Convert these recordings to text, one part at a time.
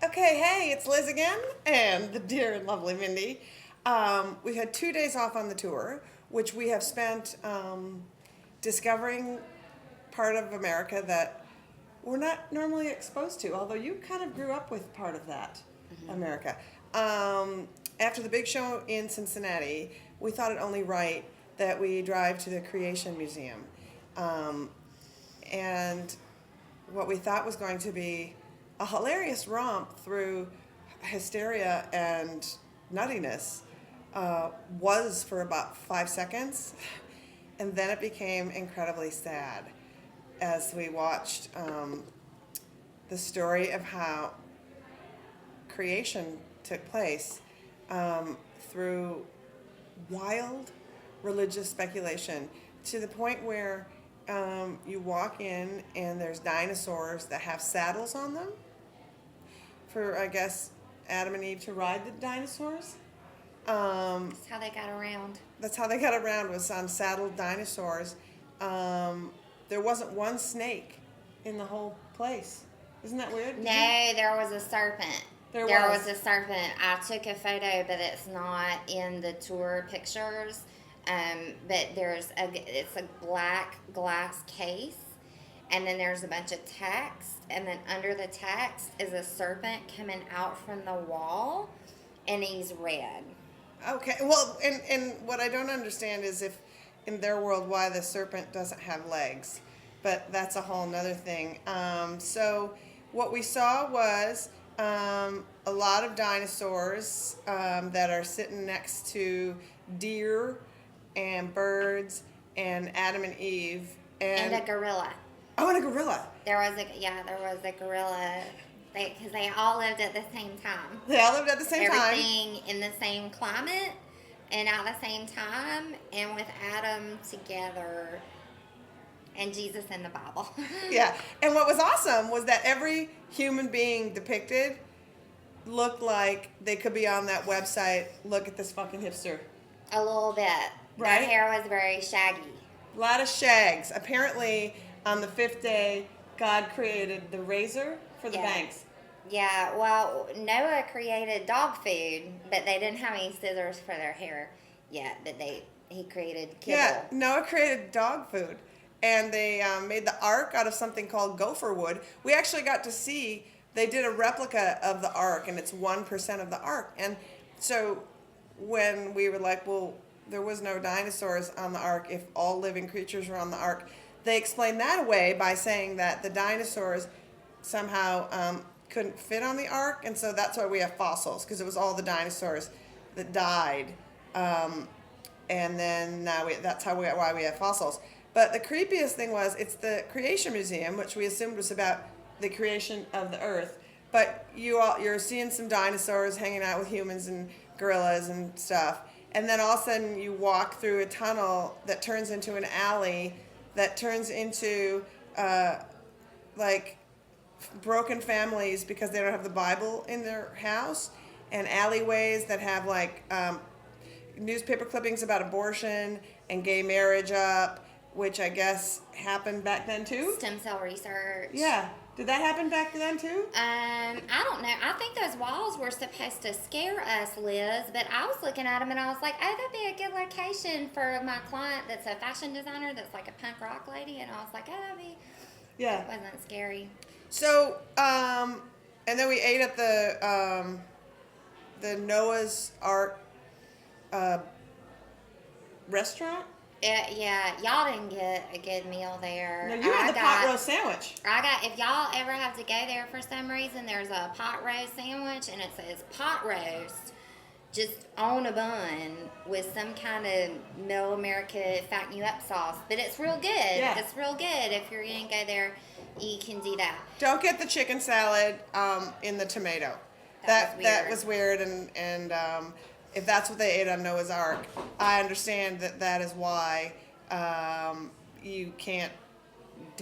Okay, hey, it's Liz again, and the dear and lovely Mindy. We had 2 days off on the tour, which we have spent discovering part of America that we're not normally exposed to, although you kind of grew up with part of that America. After the big show in Cincinnati, we thought it only right that we drive to the Creation Museum. And what we thought was going to be a hilarious romp through hysteria and nuttiness was for about 5 seconds, and then it became incredibly sad as we watched the story of how creation took place through wild religious speculation, to the point where you walk in and there's dinosaurs that have saddles on them for, I guess, Adam and Eve to ride the dinosaurs. That's how they got around. That's how they got around, was on saddled dinosaurs. There wasn't one snake in the whole place. Isn't that weird? No, there was a serpent. There was a serpent. I took a photo, but it's not in the tour pictures. But it's a black glass case, and then there's a bunch of text, and then under the text is a serpent coming out from the wall, and he's red. Okay, well, and what I don't understand is, if in their world, why the serpent doesn't have legs, but that's a whole nother thing. So what we saw was a lot of dinosaurs that are sitting next to deer and birds and Adam and Eve And a gorilla. Oh, and a gorilla. There was a gorilla. Because they all lived at the same time. They all lived at the same time. Everything in the same climate and at the same time, and with Adam together and Jesus in the Bible. Yeah, and what was awesome was that every human being depicted looked like they could be on that website, look at this fucking hipster. A little bit. Right? Their hair was very shaggy. A lot of shags. Apparently, on the 5th day, God created the razor for the banks. Yeah, well, Noah created dog food, but they didn't have any scissors for their hair yet, but he created kibble. Yeah, Noah created dog food, and they made the ark out of something called gopher wood. We actually got to see, they did a replica of the ark, and it's 1% of the ark. And so when we were like, well, there was no dinosaurs on the ark if all living creatures were on the ark, they explained that away by saying that the dinosaurs somehow couldn't fit on the ark, and so that's why we have fossils, because it was all the dinosaurs that died, and then that's why we have fossils. But the creepiest thing was, it's the Creation Museum, which we assumed was about the creation of the earth, but you're seeing some dinosaurs hanging out with humans and gorillas and stuff, and then all of a sudden you walk through a tunnel that turns into an alley that turns into like broken families because they don't have the Bible in their house, and alleyways that have like newspaper clippings about abortion and gay marriage up, which I guess happened back then too. Stem cell research. Yeah. Did that happen back then too? I don't know. I think those walls were supposed to scare us, Liz, but I was looking at them and I was like, oh, that'd be a good location for my client that's a fashion designer that's like a punk rock lady, and I was like, oh, that'd be... Yeah. It wasn't scary. So, and then we ate at the Noah's Ark restaurant. Yeah, y'all didn't get a good meal there. No, you had the pot roast sandwich. If y'all ever have to go there for some reason, there's a pot roast sandwich, and it says pot roast just on a bun with some kind of Middle America fatten you up sauce. But it's real good. Yeah. It's real good. If you're going to go there, you can do that. Don't get the chicken salad in the tomato. That was weird, and if that's what they ate on Noah's Ark, I understand that is why you can't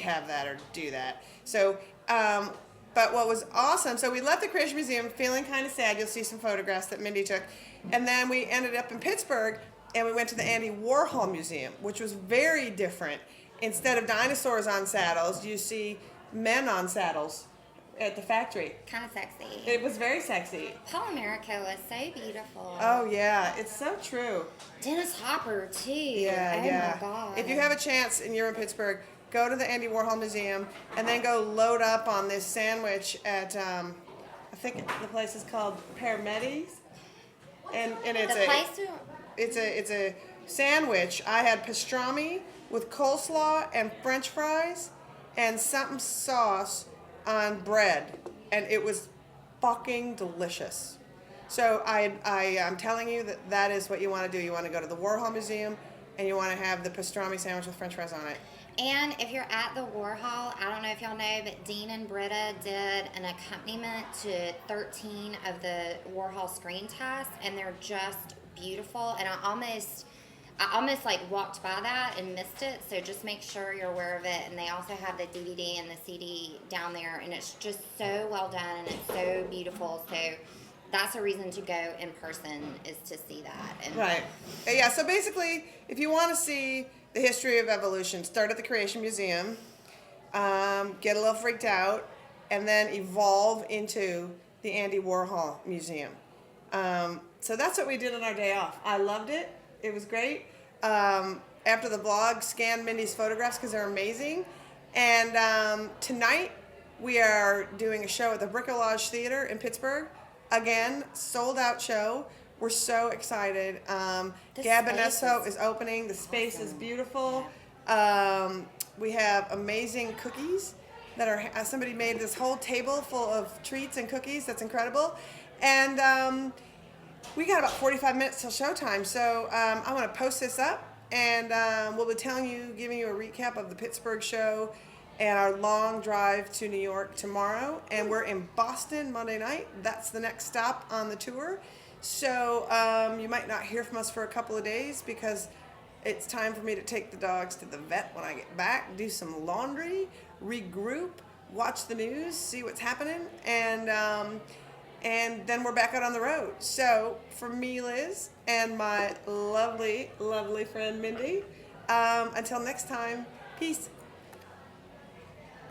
have that or do that. So, but what was awesome, so we left the Creation Museum feeling kind of sad. You'll see some photographs that Mindy took. And then we ended up in Pittsburgh, and we went to the Andy Warhol Museum, which was very different. Instead of dinosaurs on saddles, you see men on saddles at the factory. Kind of sexy. It was very sexy. Paul America was so beautiful. Oh yeah, it's so true. Dennis Hopper too. Yeah, oh yeah. my God. If you have a chance and you're in Pittsburgh, go to the Andy Warhol Museum and then go load up on this sandwich at I think the place is called Parmenti's, and it's a sandwich. I had pastrami with coleslaw and French fries and something sauce on bread, and it was fucking delicious. So I'm telling you that is what you want to do. You want to go to the Warhol Museum and you want to have the pastrami sandwich with French fries on it. And if you're at the Warhol, I don't know if y'all know, but Dean and Britta did an accompaniment to 13 of the Warhol screen tests, and they're just beautiful. And I almost like walked by that and missed it, so just make sure you're aware of it. And they also have the DVD and the CD down there, and it's just so well done and it's so beautiful. So that's a reason to go in person, is to see that. And right. Yeah, so basically, if you want to see the history of evolution, start at the Creation Museum, get a little freaked out, and then evolve into the Andy Warhol Museum. So that's what we did on our day off. I loved it. It was great. After the vlog, scan Mindy's photographs because they're amazing. And tonight, we are doing a show at the Bricolage Theater in Pittsburgh. Again, sold out show. We're so excited. Gabinesso is opening. The space is beautiful. We have amazing cookies that are, somebody made this whole table full of treats and cookies. That's incredible. And we got about 45 minutes till showtime. So I want to post this up, and we'll be giving you a recap of the Pittsburgh show and our long drive to New York tomorrow. And we're in Boston Monday night. That's the next stop on the tour. So you might not hear from us for a couple of days because it's time for me to take the dogs to the vet when I get back, do some laundry, regroup, watch the news, see what's happening, and then we're back out on the road. So for me, Liz, and my lovely, lovely friend Mindy, until next time, peace.